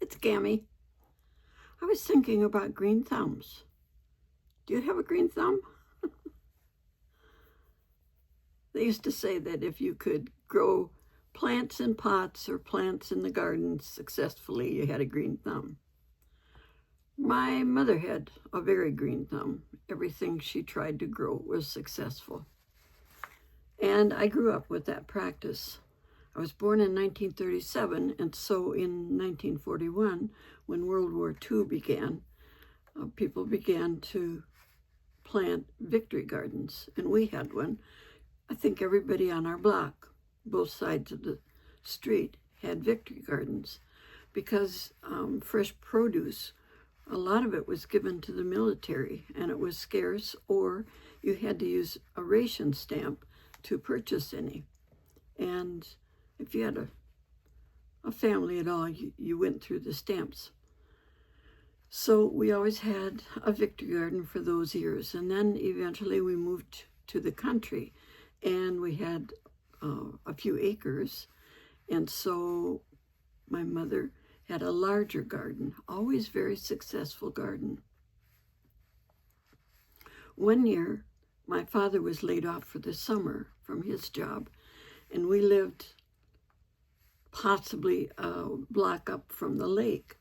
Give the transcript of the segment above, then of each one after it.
It's Gammy. I was thinking about green thumbs. Do you have a green thumb? They used to say that if you could grow plants in pots or plants in the garden successfully, you had a green thumb. My mother had a very green thumb. Everything she tried to grow was successful. And I grew up with that practice. I was born in 1937, and so in 1941, when World War II began, people began to plant victory gardens, and we had one. I think everybody on our block, both sides of the street, had victory gardens because fresh produce, a lot of it was given to the military, and it was scarce, or you had to use a ration stamp to purchase any. And if you had a family at all, you went through the stamps. So we always had a victory garden for those years. And then eventually we moved to the country, and we had a few acres. And so my mother had a larger garden, always very successful garden. One year, my father was laid off for the summer from his job, and we lived possibly a block up from the lake,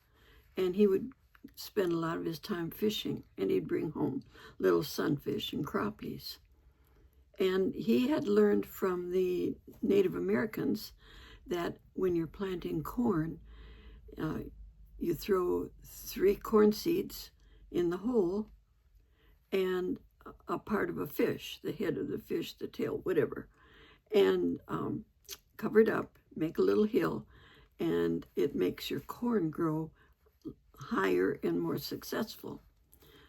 and he would spend a lot of his time fishing, and he'd bring home little sunfish and crappies. And he had learned from the Native Americans that when you're planting corn, you throw 3 corn seeds in the hole and a part of a fish, the head of the fish, the tail, whatever, and cover it up, make a little hill, and it makes your corn grow higher and more successful.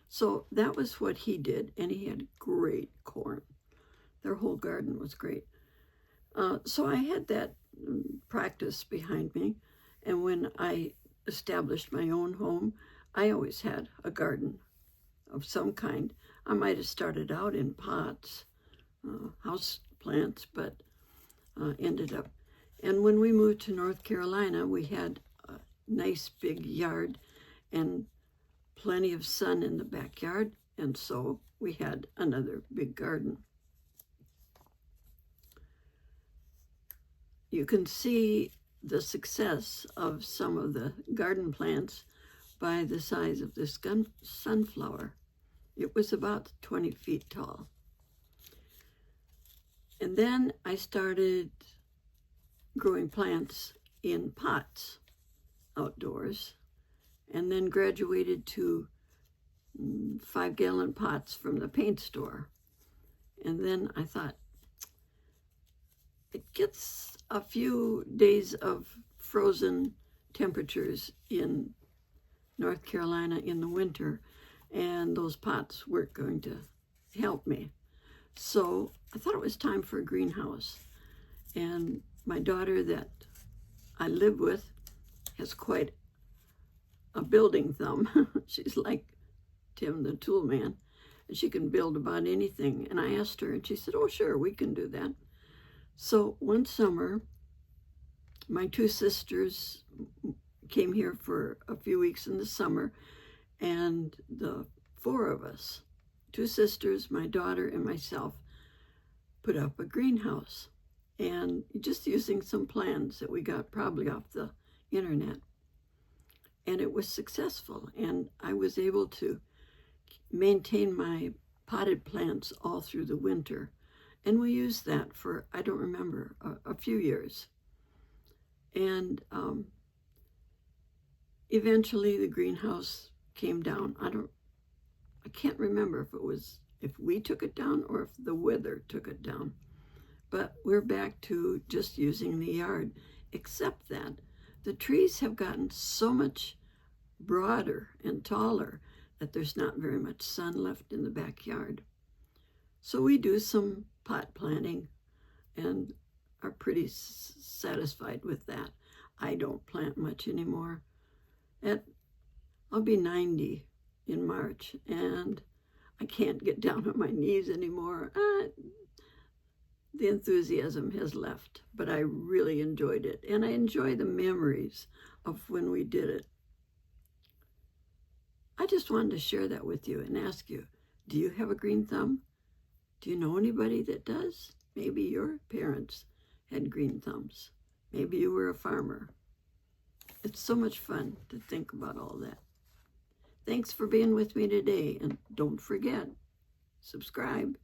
So that was what he did, and he had great corn. Their whole garden was great. So I had that practice behind me, and when I established my own home, I always had a garden of some kind. I might have started out in pots, house plants, but ended up. And when we moved to North Carolina, we had a nice big yard and plenty of sun in the backyard, and so we had another big garden. You can see the success of some of the garden plants by the size of this sunflower. It was about 20 feet tall. And then I started growing plants in pots outdoors, and then graduated to 5-gallon pots from the paint store. And then I thought, it gets a few days of frozen temperatures in North Carolina in the winter, and those pots weren't going to help me. So I thought it was time for a greenhouse. And my daughter that I live with has quite a building thumb. She's like Tim the Tool Man, and she can build about anything. And I asked her, and she said, oh, sure, we can do that. So one summer, my 2 sisters came here for a few weeks in the summer, and the 4 of us, 2 sisters, my daughter, and myself, put up a greenhouse, and just using some plans that we got probably off the internet. And it was successful, and I was able to maintain my potted plants all through the winter. And we used that for, I don't remember, a few years. And eventually the greenhouse came down. I can't remember if we took it down or if the weather took it down. But we're back to just using the yard, except that the trees have gotten so much broader and taller that there's not very much sun left in the backyard. So we do some pot planting and are pretty satisfied with that. I don't plant much anymore. I'll be 90 in March, and I can't get down on my knees anymore. The enthusiasm has left, but I really enjoyed it, and I enjoy the memories of when we did it. I just wanted to share that with you and ask you, do you have a green thumb? Do you know anybody that does? Maybe your parents had green thumbs. Maybe you were a farmer. It's so much fun to think about all that. Thanks for being with me today, and don't forget, subscribe.